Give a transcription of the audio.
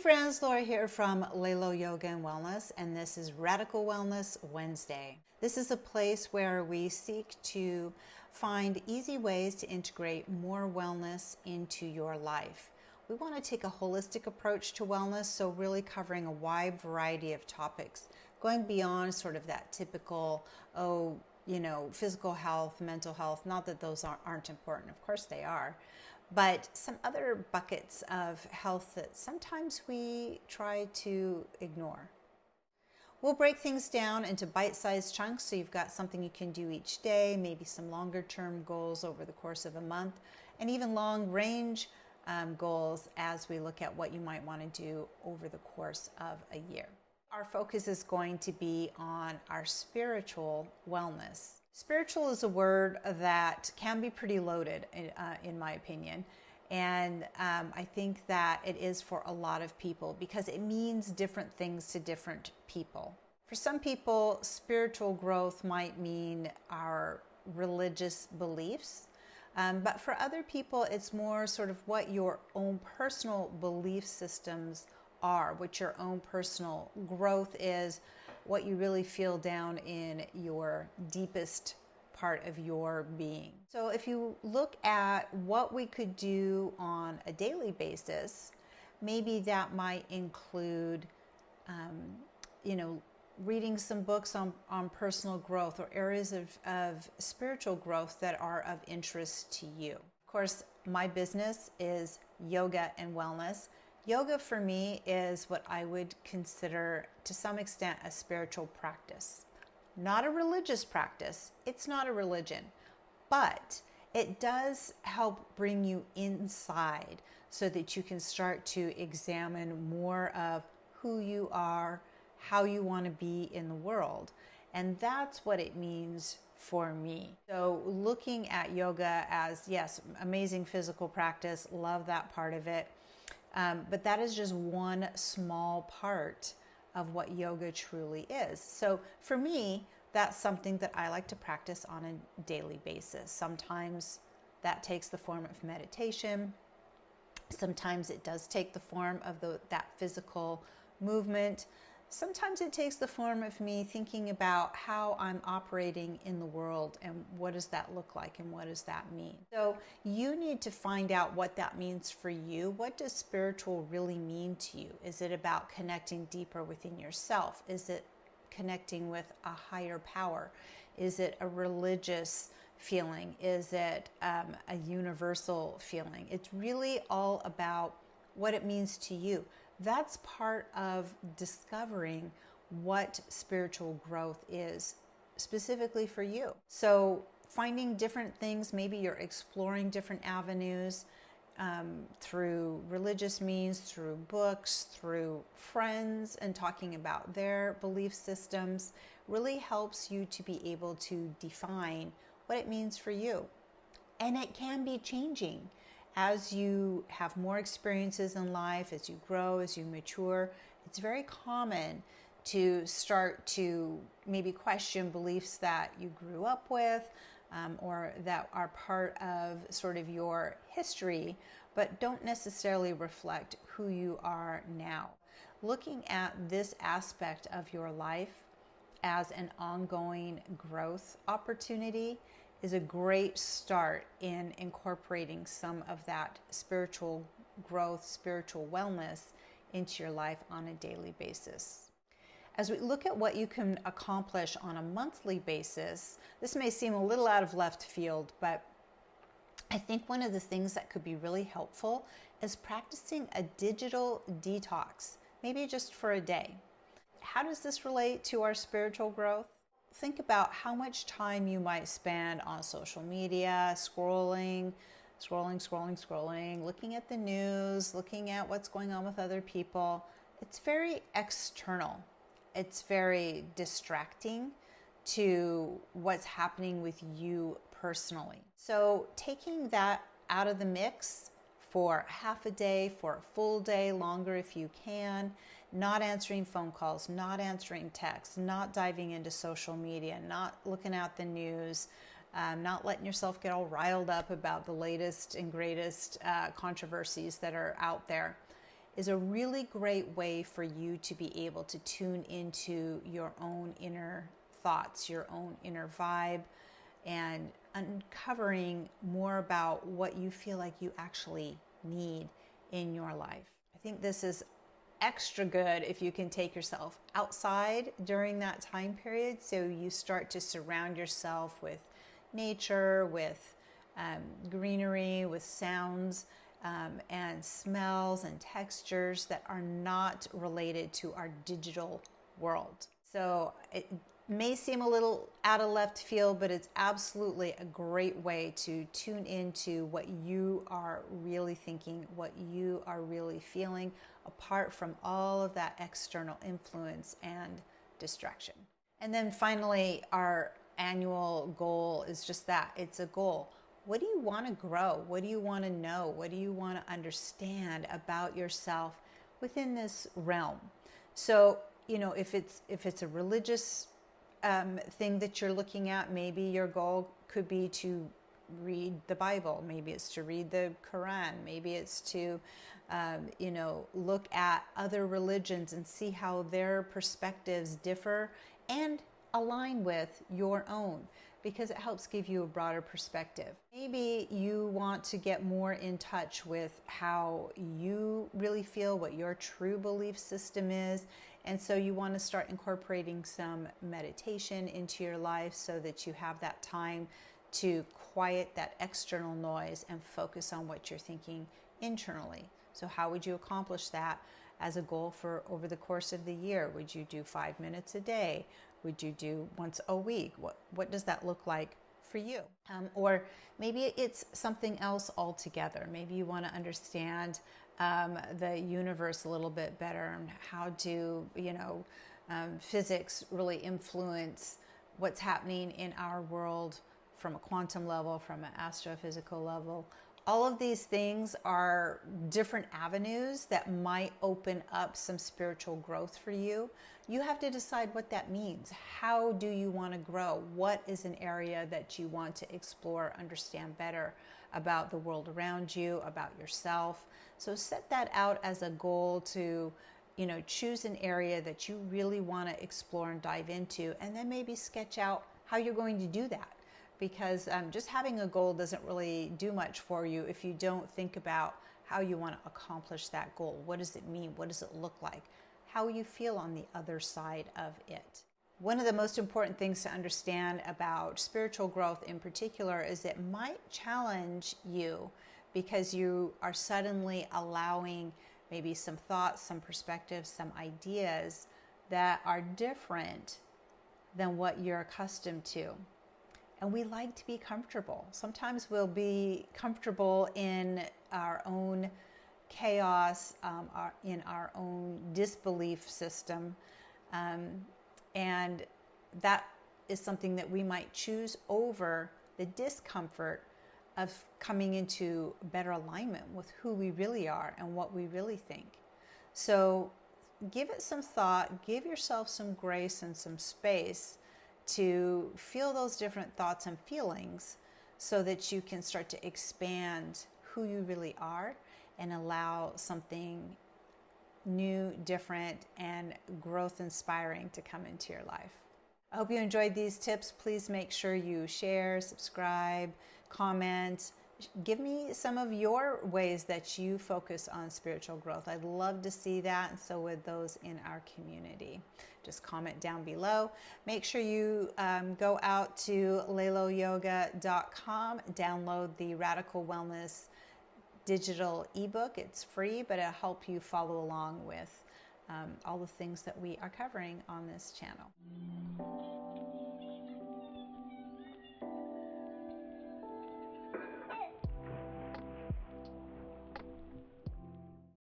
friends, Laura here from Lalo Yoga and Wellness, and this is Radical Wellness Wednesday. This is a place where we seek to find easy ways to integrate more wellness into your life. We want to take a holistic approach to wellness, so really covering a wide variety of topics, going beyond sort of that typical, physical health, mental health. Not that those aren't important, of course they are. But some other buckets of health that sometimes we try to ignore. We'll break things down into bite-sized chunks so you've got something you can do each day, maybe some longer-term goals over the course of a month, and even long-range goals as we look at what you might want to do over the course of a year. Our focus is going to be on our spiritual wellness. Spiritual is a word that can be pretty loaded, in my opinion. And I think that it is for a lot of people because it means different things to different people. For some people, spiritual growth might mean our religious beliefs. But for other people, it's more sort of what your own personal belief systems are, what your own personal growth is, what you really feel down in your deepest part of your being. So if you look at what we could do on a daily basis, maybe that might include, reading some books on personal growth or areas of spiritual growth that are of interest to you. Of course, my business is yoga and wellness. Yoga for me is what I would consider to some extent a spiritual practice. Not a religious practice. It's not a religion, but it does help bring you inside so that you can start to examine more of who you are, how you want to be in the world. And that's what it means for me. So looking at yoga as, yes, amazing physical practice, love that part of it. But that is just one small part of what yoga truly is. So for me, that's something that I like to practice on a daily basis. Sometimes that takes the form of meditation. Sometimes it does take the form of that physical movement. Sometimes it takes the form of me thinking about how I'm operating in the world and what does that look like and what does that mean. So you need to find out what that means for you. What does spiritual really mean to you? Is it about connecting deeper within yourself? Is it connecting with a higher power? Is it a religious feeling? Is it a universal feeling? It's really all about what it means to you. That's part of discovering what spiritual growth is specifically for you. So finding different things, maybe you're exploring different avenues through religious means, through books, through friends, and talking about their belief systems really helps you to be able to define what it means for you. And it can be changing. As you have more experiences in life, as you grow, as you mature, it's very common to start to maybe question beliefs that you grew up with or that are part of sort of your history, but don't necessarily reflect who you are now. Looking at this aspect of your life as an ongoing growth opportunity is a great start in incorporating some of that spiritual growth, spiritual wellness into your life on a daily basis. As we look at what you can accomplish on a monthly basis, this may seem a little out of left field, but I think one of the things that could be really helpful is practicing a digital detox, maybe just for a day. How does this relate to our spiritual growth? Think about how much time you might spend on social media, scrolling, looking at the news, looking at what's going on with other people. It's very external. It's very distracting to what's happening with you personally. So taking that out of the mix for half a day, for a full day, longer if you can, not answering phone calls, not answering texts, not diving into social media, not looking at the news, not letting yourself get all riled up about the latest and greatest controversies that are out there. is a really great way for you to be able to tune into your own inner thoughts, your own inner vibe, and uncovering more about what you feel like you actually need in your life. I think this is extra good if you can take yourself outside during that time period, so you start to surround yourself with nature, with greenery, with sounds and smells and textures that are not related to our digital world. So it may seem a little out of left field, but it's absolutely a great way to tune into what you are really thinking, what you are really feeling, apart from all of that external influence and distraction. And then finally, our annual goal is just that. It's a goal. What do you want to grow? What do you want to know? What do you want to understand about yourself within this realm? So, if it's a religious thing that you're looking at, maybe your goal could be to read the Bible. Maybe it's to read the Quran. Maybe it's to, look at other religions and see how their perspectives differ and align with your own, because it helps give you a broader perspective. Maybe you want to get more in touch with how you really feel, what your true belief system is, and so you want to start incorporating some meditation into your life so that you have that time to quiet that external noise and focus on what you're thinking internally. So how would you accomplish that as a goal for over the course of the year? Would you do 5 minutes a day? Would you do once a week? What does that look like for you? Or maybe it's something else altogether. Maybe you want to understand the universe a little bit better, and how do physics really influence what's happening in our world from a quantum level, from an astrophysical level. All of these things are different avenues that might open up some spiritual growth for you. You have to decide what that means. How do you want to grow? What is an area that you want to explore, understand better about the world around you, about yourself? So set that out as a goal to, choose an area that you really want to explore and dive into, and then maybe sketch out how you're going to do that. Because just having a goal doesn't really do much for you if you don't think about how you want to accomplish that goal. What does it mean? What does it look like? How you feel on the other side of it. One of the most important things to understand about spiritual growth in particular is it might challenge you, because you are suddenly allowing maybe some thoughts, some perspectives, some ideas that are different than what you're accustomed to. And we like to be comfortable. Sometimes we'll be comfortable in our own chaos, in our own disbelief system. And that is something that we might choose over the discomfort of coming into better alignment with who we really are and what we really think. So give it some thought, give yourself some grace and some space to feel those different thoughts and feelings, so that you can start to expand who you really are and allow something new, different, and growth inspiring to come into your life. I hope you enjoyed these tips. Please make sure you share, subscribe, comment. Give me some of your ways that you focus on spiritual growth. I'd love to see that, and so would those in our community. Just comment down below. Make sure you go out to leiloyoga.com, download the Radical Wellness digital ebook. It's free, but it'll help you follow along with all the things that we are covering on this channel.